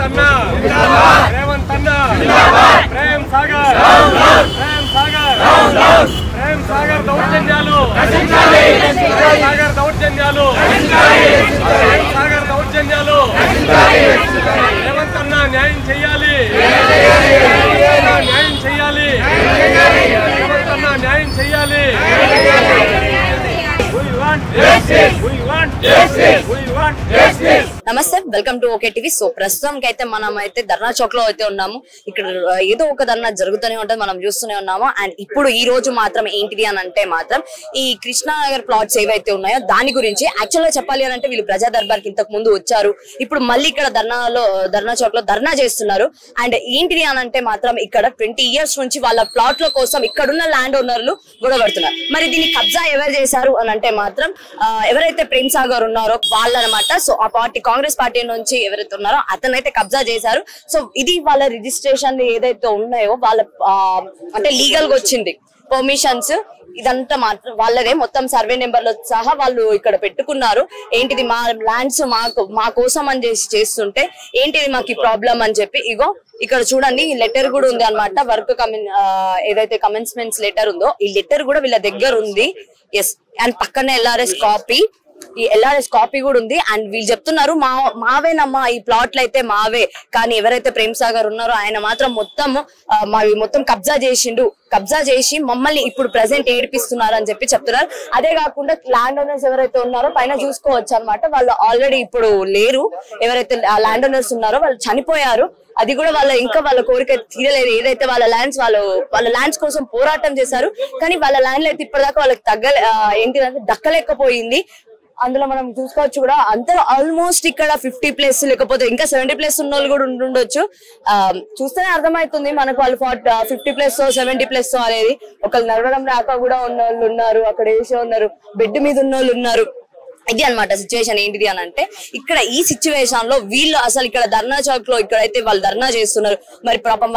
రేవంత్ అన్న ప్రేమ్ సాగర్ దౌర్జన్యాలు రేవంత్ అన్న న్యాయం చేయాలి రేవంత్ అన్న న్యాయం చేయాలి నమస్తే, welcome to okay TV. So ప్రస్తుతానికి అయితే మనం అయితే ధర్నా చౌక్ లో అయితే ఉన్నాము. ఇక్కడ ఏదో ఒక ధర్నా జరుగుతూనే ఉంటుంది, మనం చూస్తూనే ఉన్నాము. అండ్ ఇప్పుడు ఈ రోజు మాత్రం ఏంటిది అని అంటే మాత్రం ఈ కృష్ణానగర్ ప్లాట్స్ ఏవైతే ఉన్నాయో దాని గురించి యాక్చువల్ గా చెప్పాలి అని అంటే వీళ్ళు ప్రజా దర్బార్ కి ఇంతకు ముందు వచ్చారు. ఇప్పుడు మళ్ళీ ఇక్కడ ధర్నా చౌక్ లో ధర్నా చేస్తున్నారు. అండ్ ఏంటిది అని అంటే మాత్రం ఇక్కడ 20 years నుంచి వాళ్ళ ప్లాట్ల కోసం ఇక్కడున్న ల్యాండ్ ఓనర్లు గొడవ పడుతున్నారు. మరి దీన్ని కబ్జా ఎవరు చేశారు అని అంటే మాత్రం ఎవరైతే ప్రేమ్ సాగర్ ఉన్నారో వాళ్ళనమాట. సో ఆ పార్టీ కాంగ్రెస్ పార్టీ నుంచి ఎవరైతే ఉన్నారో అతనైతే కబ్జా చేశారు. సో ఇది వాళ్ళ రిజిస్ట్రేషన్ ఏదైతే ఉన్నాయో వాళ్ళ అంటే లీగల్ గా వచ్చింది పర్మిషన్స్ ఇదంతా మాత్రం వాళ్ళదే, మొత్తం సర్వే నెంబర్లు సహా వాళ్ళు ఇక్కడ పెట్టుకున్నారు. ఏంటిది మా ల్యాండ్స్ మా కోసం అని చేస్తుంటే ఏంటిది మాకు ఈ ప్రాబ్లం అని చెప్పి ఇగో ఇక్కడ చూడండి ఈ లెటర్ కూడా ఉంది అనమాట. వర్క్ ఏదైతే కమెన్స్మెంట్స్ లెటర్ ఉందో ఈ లెటర్ కూడా వీళ్ళ దగ్గర ఉంది. ఎస్, అండ్ పక్కనే LRS కాపీ, ఈ LRS కాపీ కూడా ఉంది. అండ్ వీళ్ళు చెప్తున్నారు మావేనమ్మా ఈ ప్లాట్లు అయితే మావే, కానీ ఎవరైతే ప్రేమ్ సాగర్ ఉన్నారో ఆయన మాత్రం మొత్తం కబ్జా చేసి మమ్మల్ని ఇప్పుడు ప్రెసెంట్ ఏడిపిస్తున్నారు అని చెప్పి చెప్తున్నారు. అదే కాకుండా ల్యాండ్ ఓనర్స్ ఎవరైతే ఉన్నారో పైన చూసుకోవచ్చు అనమాట, వాళ్ళు ఆల్రెడీ ఇప్పుడు లేరు. ఎవరైతే ల్యాండ్ ఓనర్స్ ఉన్నారో వాళ్ళు చనిపోయారు. అది కూడా వాళ్ళ కోరిక తీరలేదు. ఏదైతే వాళ్ళ ల్యాండ్స్ కోసం పోరాటం చేశారు, కానీ వాళ్ళ ల్యాండ్లు అయితే ఇప్పటిదాకా వాళ్ళకి ఏంటిదంటే దక్కలేకపోయింది. అందులో మనం చూసుకోవచ్చు కూడా అందరూ ఆల్మోస్ట్ ఇక్కడ 50+ లేకపోతే ఇంకా 70+ ఉన్న వాళ్ళు కూడా ఉండొచ్చు. చూస్తేనే అర్థమవుతుంది మనకు వాళ్ళు 50+ 70+ అనేది. ఒకళ్ళు నడవడం రాక కూడా ఉన్న వాళ్ళు ఉన్నారు, అక్కడ వేసే ఉన్నారు, బెడ్ మీద ఉన్న వాళ్ళు ఉన్నారు. ఇది అనమాట సిచ్యువేషన్. ఏంటిది అని అంటే ఇక్కడ ఈ సిచ్యువేషన్ లో వీళ్ళు అసలు ఇక్కడ ధర్నా చౌక్ లో ఇక్కడైతే వాళ్ళు ధర్నా చేస్తున్నారు. మరి పాపం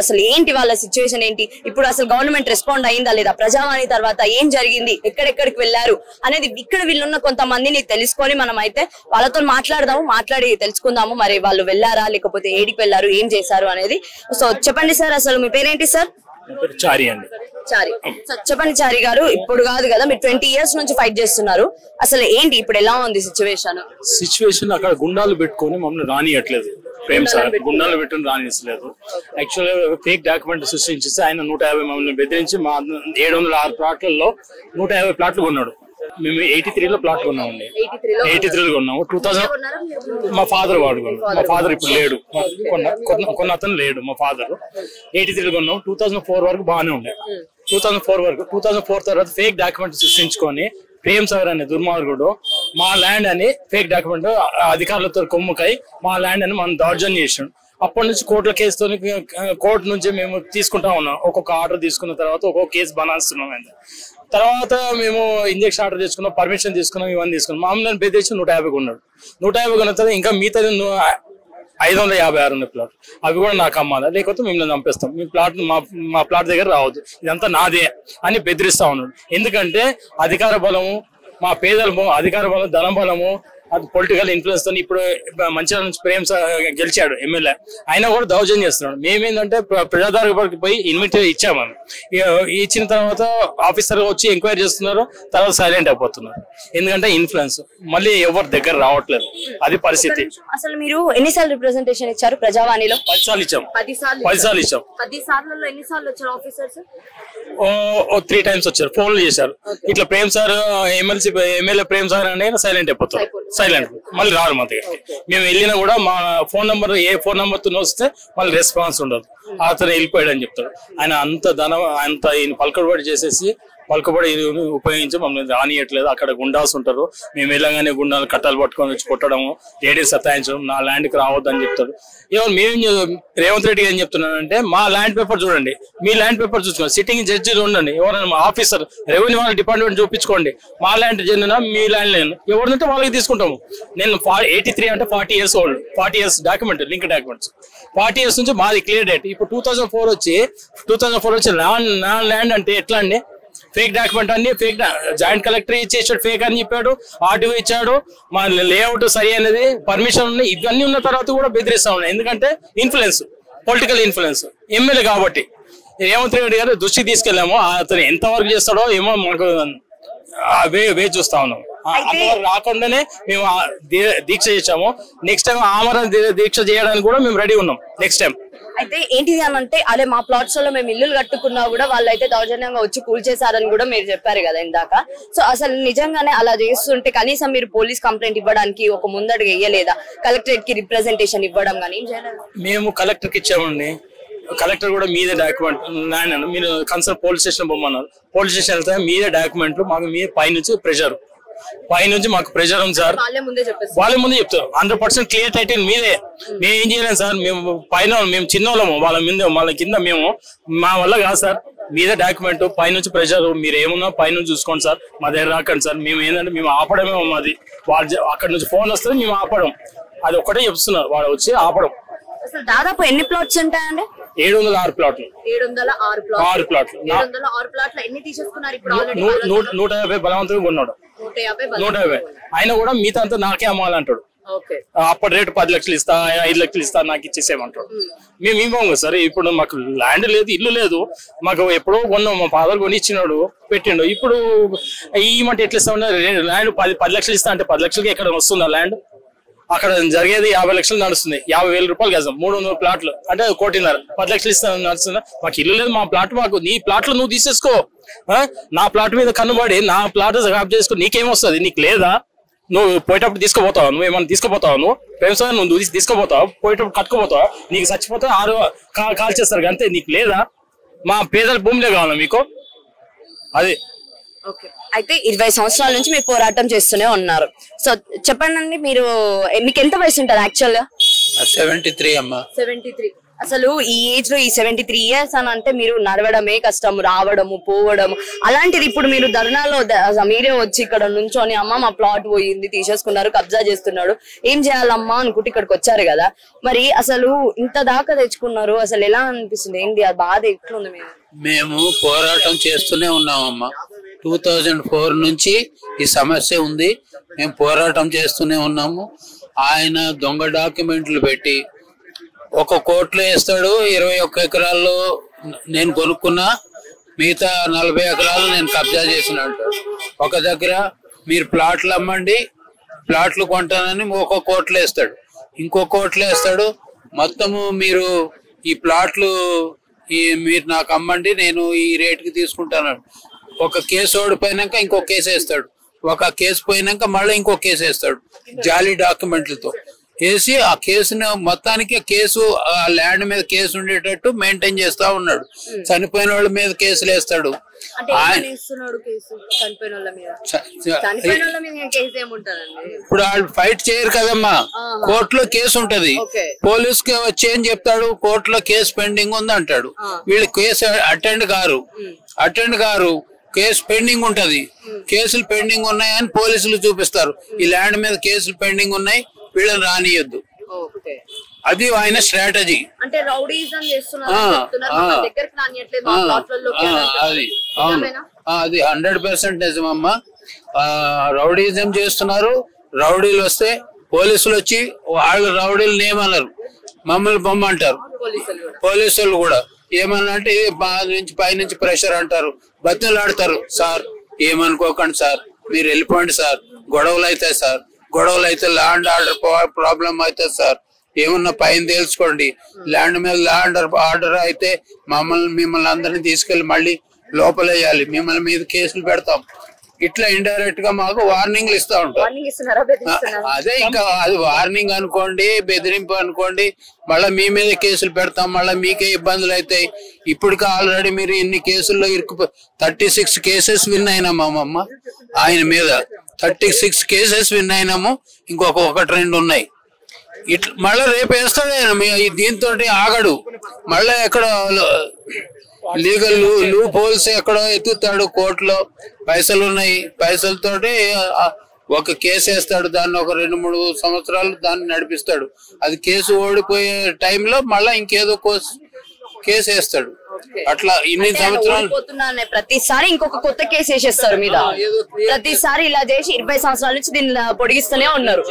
అసలు ఏంటి వాళ్ళ సిచ్యువేషన్ ఏంటి, ఇప్పుడు అసలు గవర్నమెంట్ రెస్పాండ్ అయిందా లేదా, ప్రజావాణి తర్వాత ఏం జరిగింది, ఎక్కడెక్కడికి వెళ్లారు అనేది ఇక్కడ వీళ్ళున్న కొంతమందిని తెలుసుకొని మనం అయితే వాళ్ళతో మాట్లాడి తెలుసుకుందాము. మరి వాళ్ళు వెళ్ళారా లేకపోతే ఏడికి వెళ్ళారు, ఏం చేశారు అనేది. సో చెప్పండి సార్, అసలు మీ పేరేంటి సార్? చారి అండి. చారి. చెప్పండి చారి గారు, ఇప్పుడు కాదు కదా మీరు 20 years నుంచి ఫైట్ చేస్తున్నారు, అసలు ఏంటి ఇప్పుడు ఎలా ఉంది సిచ్యువేషన్? అక్కడ గుండాలు పెట్టుకొని మమ్మల్ని రానియట్లేదు. ప్రేమ్ సార్ గుండాలు పెట్టుకుని రానిస్తలేదు. యాక్చువల్గా ఫేక్ డాక్యుమెంట్ సృష్టించేసి ఆయన 150 మమ్మల్ని బెదిరించి మా 706 ప్లాట్లలో 150 ప్లాట్లు కొన్నాడు. మేము 83లో ప్లాట్ కొన్నామండి. 83లో కొన్నాము. 2000 మా ఫాదర్ మా ఫాదర్ ఇప్పుడు లేడు, కొన్న అతను లేడు. మా ఫాదర్ 83లో కొన్నాము. 2004 వరకు బాగానే ఉండే. 2004 తర్వాత ఫేక్ డాక్యుమెంట్ సృష్టించుకొని ప్రేమ్ సాగర్ అనే దుర్మార్గుడు మా ల్యాండ్ అని ఫేక్ డాక్యుమెంట్ అధికారులతో కొమ్ముకై మా ల్యాండ్ అని మనం దౌర్జన్యం చేసాడు. అప్పటి నుంచి కోర్టుల కేసుతో కోర్టు నుంచి మేము తీసుకుంటా ఉన్నాం. ఒక్కొక్క ఆర్డర్ తీసుకున్న తర్వాత ఒక్కొక్క కేసు బనాస్తున్నాం. తర్వాత మేము ఇంజక్షన్ ఆర్డర్ తీసుకున్నాం, పర్మిషన్ తీసుకున్నాం, ఇవన్నీ తీసుకున్నాం. మామూలు బెదిరించి 150 కొన్నాడు. 150 కొన్న తర్వాత ఇంకా మిగతా 556 ఉన్నాయి ప్లాట్. అవి కూడా నాకు అమ్మాలా, లేకపోతే మిమ్మల్ని చంపేస్తాం, మీ ప్లాట్ మా ప్లాట్ దగ్గర రావద్దు, ఇదంతా నాదే అని బెదిరిస్తా ఉన్నాడు. ఎందుకంటే అధికార బలము, మా పేదల అధికార బలం, ధన బలము, అది పొలిటికల్ ఇన్ఫ్లుయెన్స్ తో ఇప్పుడు మంచిర్యాల నుంచి ప్రేమ్ గెలిచాడు ఎమ్మెల్యే, అయినా కూడా దౌర్జన్యం చేస్తున్నాడు. మేమేంటంటే ప్రజాదర్బార్కి పోయి ఇన్విటేషన్ ఇచ్చాము. ఇచ్చిన తర్వాత ఆఫీసర్ వచ్చి ఎంక్వైరీ చేస్తున్నారు, తర్వాత సైలెంట్ అయిపోతున్నారు. ఎందుకంటే ఇన్ఫ్లుయెన్స్ మళ్ళీ ఎవరి దగ్గర రావట్లేదు, అది పరిస్థితి. అసలు మీరు ఎన్నిసార్లు రిప్రజెంటేషన్ ఇచ్చారు ప్రజావాణిలో? 10 సార్లు ఇచ్చాం. 10 సార్లు ఇచ్చాం. 10 సార్లలో ఎన్నిసార్లు వచ్చారు ఆఫీసర్స్? 3 times వచ్చారు, ఫోన్లు చేశారు. ఇట్లా Prem sir MLA Prem sir అని సైలెంట్ అయిపోతారు. సైలెంట్ మళ్ళీ రారు మా దగ్గర. మేము వెళ్ళినా కూడా మా ఫోన్ నెంబర్ ఏ ఫోన్ నెంబర్ తో వస్తే మళ్ళీ రెస్పాన్స్ ఉండదు. అతను వెళ్ళిపోయాడు అని చెప్తాడు. ఆయన అంత ధనం అంత ఈయన పలుకబడి చేసేసి పలుకబడి ఉపయోగించి మమ్మల్ని రానియట్లేదు. అక్కడ గుండాస్ ఉంటారు, మేము వెళ్ళగానే గుండాలు కట్టాలు పట్టుకొని వచ్చి కొట్టడము, లేడీస్ సతాయించడం, నా ల్యాండ్కి రావద్దని చెప్తాడు. రేవంత్ రెడ్డి ఏం చెప్తున్నానంటే మా ల్యాండ్ పేపర్ చూడండి, మీ ల్యాండ్ పేపర్ చూసుకోండి, సిట్టింగ్ జడ్జి ఉండండి, ఎవరైనా మా ఆఫీసర్ రెవెన్యూ వాళ్ళ డిపార్ట్మెంట్ చూపించుకోండి, మా ల్యాండ్ చెందిన మీ ల్యాండ్ లేను, ఎవరినంటే వాళ్ళకి తీసుకుంటాము. నేను 83 అంటే 40 years old, 40 years document, link documents 40 years నుంచి మాది క్లియర్ డేట్. ఇప్పుడు 2004 వచ్చి ల్యాండ్ అంటే ఎట్లా అండి? ఫేక్ డాక్యుమెంట్ అన్ని ఫేక్ జాయింట్ కలెక్టర్ ఇచ్చేసాడు, ఫేక్ అని చెప్పాడు, ఆర్టీఓ ఇచ్చాడు, మా లేఅవుట్ సరి అనేది పర్మిషన్ ఉన్నాయి, ఇవన్నీ ఉన్న తర్వాత కూడా బెదిరిస్తా ఉన్నాయి. ఎందుకంటే ఇన్ఫ్లుయెన్స్, పొలిటికల్ ఇన్ఫ్లుయెన్స్, ఎమ్మెల్యే కాబట్టి. రేవంత్ రెడ్డి గారు దృష్టికి తీసుకెళ్ళాము, అతను ఎంత వరకు చేస్తాడో ఏమో మాకు వే చూస్తా ఉన్నాం. అంతవరకు రాకుండానే మేము దీక్ష చేసాము. నెక్స్ట్ టైం ఆమరణ దీక్ష చేయడానికి కూడా మేము రెడీ ఉన్నాం నెక్స్ట్ టైం. అయితే ఏంటిది అని అంటే అదే మా ప్లాట్స్ లో మేము ఇల్లులు కట్టుకున్నా కూడా వాళ్ళైతే దౌర్జన్యంగా వచ్చి కూల్చేశారని కూడా మీరు చెప్పారు కదా ఇందాక. సో అసలు నిజంగానే అలా చేస్తుంటే కనీసం మీరు పోలీస్ కంప్లైంట్ ఇవ్వడానికి ఒక ముందడుగు వేయలేదా? కలెక్టరేట్ కి రిప్రజెంటేషన్ ఇవ్వడం కానీ ఏం చేయలేదు? మేము కలెక్టర్ కి ఇచ్చామండి. కలెక్టర్ కూడా మీదే డాక్యుమెంట్ ల్యాండ్ మీరు కన్సర్న్ పోలీస్ స్టేషన్ పొమ్మన్నారు. పోలీస్ స్టేషన్ వెళ్తే మీదే డాక్యుమెంట్లు, మాకు మీ పైనుంచి ప్రెషర్, పైనుంచి మాకు ప్రెషర్ ఉంది సార్. వాళ్ళ ముందే చెప్తారు 100% క్లియర్ టైటిల్ మీదే. మేము ఏం చేయలేము సార్, మేము పైన మేము చిన్నోళ్ళము, వాళ్ళ కింద మేము, మా వల్ల కాదు సార్. మీదే డాక్యుమెంట్, పైనుంచి ప్రెషర్, మీరు ఏమున్నా పైనుంచి చూసుకోండి సార్, మా దగ్గర రాకండి సార్. మేము ఏంటంటే మేము ఆపడమే మాది. వాళ్ళు అక్కడ నుంచి ఫోన్ వస్తుంది, మేము ఆపడం, అది ఒక్కటే చెప్తున్నారు, వాళ్ళు వచ్చి ఆపడం. అసలు దాదాపు ఎన్ని ప్లాట్స్ ఉంటాయండి? 706 ప్లాట్లు. 706 ప్లాట్లు. 706 ప్లాట్లు ఎన్ని తీసేసుకున్నారు ఇప్పుడు? 150 బలవంతంగా కొన్నాడు. 150 అయినా కూడా మిగతా అంతా నాకే అమ్మాలంటాడు. అప్పటి రేటు 10 లక్షలు ఇస్తా, 5 లక్షలు ఇస్తా, నాకు ఇచ్చేసేయమంటాడు. మేము ఇవ్వం కదా సార్. ఇప్పుడు మాకు ల్యాండ్ లేదు, ఇల్లు లేదు, మాకు ఎప్పుడో కొన్నాం, మా ఫాదర్ కొని ఇచ్చినాడు, పెట్టిండు. ఇప్పుడు ఈ మాట ఎట్లా ఇస్తా ఉన్నారు? ల్యాండ్ 10 లక్షలు ఇస్తా అంటే 10 లక్షలకి ఎక్కడ వస్తుందా ల్యాండ్? అక్కడ జరిగేది 50 లక్షలు నడుస్తుంది, 50,000 రూపాయలు గజం, 300 ప్లాట్లు అంటే 1,50,00,000. 10 లక్షలు ఇస్తా నడుస్తుందా? మాకు ఇల్లు లేదు, మా ప్లాట్ మాకు, నీ ప్లాట్లు నువ్వు తీసేసుకో, నా ప్లాట్ మీద కన్నుబడి నా ప్లాట్ సాఫ్ చేసుకో, నీకేమొస్తుంది? నీకు లేదా? నువ్వు పోయేటప్పుడు తీసుకుపోతావు, నువ్వు ఏమన్నా తీసుకుపోతావు, నువ్వు ప్రేమసారి నువ్వు తీసుకుపోతావు, పోయేటప్పుడు కట్టుకుపోతావు, నీకు చచ్చిపోతే 6 కాల్ చేస్తారు అంతే. నీకు లేదా? మా పేదల భూమిలే కావాలా మీకు? అది. అయితే 20 సంవత్సరాల నుంచి మీరు పోరాటం చేస్తూనే ఉన్నారు. సో చెప్పండి, మీరు మీకు ఎంత వయసు ఉంటుంది యాక్చువల్ గా? 73 అమ్మా. 73. అసలు ఈ ఏజ్ లో ఈ 73 ఇయర్స్ అని అంటే మీరు నడవడమే కష్టం, రావడము పోవడము. అలాంటిది ఇప్పుడు మీరు ధర్నాలో మీరే వచ్చి ఇక్కడ నుంచొని అమ్మ మా ప్లాట్ పోయింది, తీసేసుకున్నారు, కబ్జా చేస్తున్నాడు, ఏం చేయాలమ్మా అనుకుంటే ఇక్కడికి వచ్చారు కదా. మరి అసలు ఇంత దాకా తెచ్చుకున్నారు, అసలు ఎలా అనిపిస్తుంది? ఏంటి ఆ బాధ ఎట్లుంది? మేము పోరాటం చేస్తూనే ఉన్నామమ్మా. 2004 నుంచి ఈ సమస్య ఉంది, మేము పోరాటం చేస్తూనే ఉన్నాము. ఆయన దొంగ డాక్యుమెంట్లు పెట్టి 1 కోట్లో వేస్తాడు, 21 ఎకరాల్లో నేను కొనుక్కున్నా, మిగతా 40 ఎకరాలు నేను కబ్జా చేసిన అంటాడు. ఒక దగ్గర మీరు ప్లాట్లు అమ్మండి, ప్లాట్లు కొంటానని 1 కోట్లో వేస్తాడు, ఇంకో కోట్లో వేస్తాడు. మొత్తము మీరు ఈ ప్లాట్లు మీరు నాకు అమ్మండి, నేను ఈ రేటుకి తీసుకుంటాను. ఒక కేసు ఓడిపోయినాక ఇంకో కేసు వేస్తాడు, ఒక కేసు పోయినాక మళ్ళీ ఇంకో కేసు వేస్తాడు, జాలీ డాక్యుమెంట్లతో వేసి ఆ కేసును మొత్తానికి కేసు, ఆ ల్యాండ్ మీద కేసు ఉండేటట్టు మెయింటైన్ చేస్తా ఉన్నాడు. చనిపోయిన వాళ్ళ మీద కేసులు వేస్తాడు. ఇప్పుడు వాళ్ళు ఫైట్ చేయరు కదమ్మా, కోర్టులో కేసు ఉంటది, పోలీస్ కి వచ్చి ఏం చెప్తాడు, కోర్టులో కేసు పెండింగ్ ఉంది అంటాడు. వీళ్ళు కేసు అటెండ్ గారు కేసు పెండింగ్ ఉంటది, కేసులు పెండింగ్ ఉన్నాయని పోలీసులు చూపిస్తారు, ఈ ల్యాండ్ మీద కేసులు పెండింగ్ ఉన్నాయి, వీళ్ళని రానియొద్దు. అది ఆయన స్ట్రాటజీ. అంటే రౌడీజం చేస్తున్నారు, అది అవును, అది 100% నిజమమ్మా. రౌడీజం చేస్తున్నారు. రౌడీలు వస్తే పోలీసులు వచ్చి వాళ్ళు రౌడీలు ఏమన్నారు, మమ్మల్ని బొమ్మంటారు. పోలీసులు కూడా ఏమన్నా అంటే పైనుంచి ప్రెషర్ అంటారు, బతులాడతారు. సార్ ఏమనుకోకండి సార్, మీరు వెళ్ళిపోండి సార్, గొడవలు అవుతాయి సార్, గొడవలు అయితే ల్యాండ్ ఆర్డర్ ప్రాబ్లం అవుతుంది సార్, ఏమన్నా పైన తెలుసుకోండి, ల్యాండ్ మీద ల్యాండ్ ఆర్డర్ అయితే మిమ్మల్ని అందరినీ తీసుకెళ్లి మళ్ళీ లోపలేయాలి, మిమ్మల్ని మీద కేసులు పెడతాం. ఇట్లా ఇండైరెక్ట్ గా మాకు వార్నింగ్లు ఇస్తా ఉంటాం. అదే ఇంకా అది వార్నింగ్ అనుకోండి, బెదిరింపు అనుకోండి, మళ్ళీ మీ మీద కేసులు పెడతాం, మళ్ళీ మీకే ఇబ్బందులు అవుతాయి. ఇప్పటికే ఆల్రెడీ మీరు ఇన్ని కేసుల్లో 36 కేసెస్ విన్ అయినాము అమ్మ, ఆయన మీద 36 కేసెస్ విన్ అయినాము, ఇంకొక 1-2 ఉన్నాయి. ఇట్లా మళ్ళీ రేపు వేస్తాడు ఆయన, దీంతో ఆగడు. మళ్ళీ ఎక్కడ లీగల్ లూప్ హోల్స్ ఎక్కడో ఎత్తుతాడు, కోర్టులో పైసలు ఉన్నాయి, పైసలతోటి ఒక కేసు వేస్తాడు, దాన్ని ఒక 2-3 సంవత్సరాలు దాన్ని నడిపిస్తాడు. అది కేసు ఓడిపోయే టైంలో మళ్ళీ ఇంకేదో కేసు వేస్తాడు. అట్లా ఇన్ని సంవత్సరాలు ప్రతిసారి ఇంకొక కొత్త కేసు వేసేస్తారు మీద ప్రతిసారి ఇలా చేసి 20 సంవత్సరాల నుంచి దీన్ని పొడిగిస్తూనే ఉన్నారు.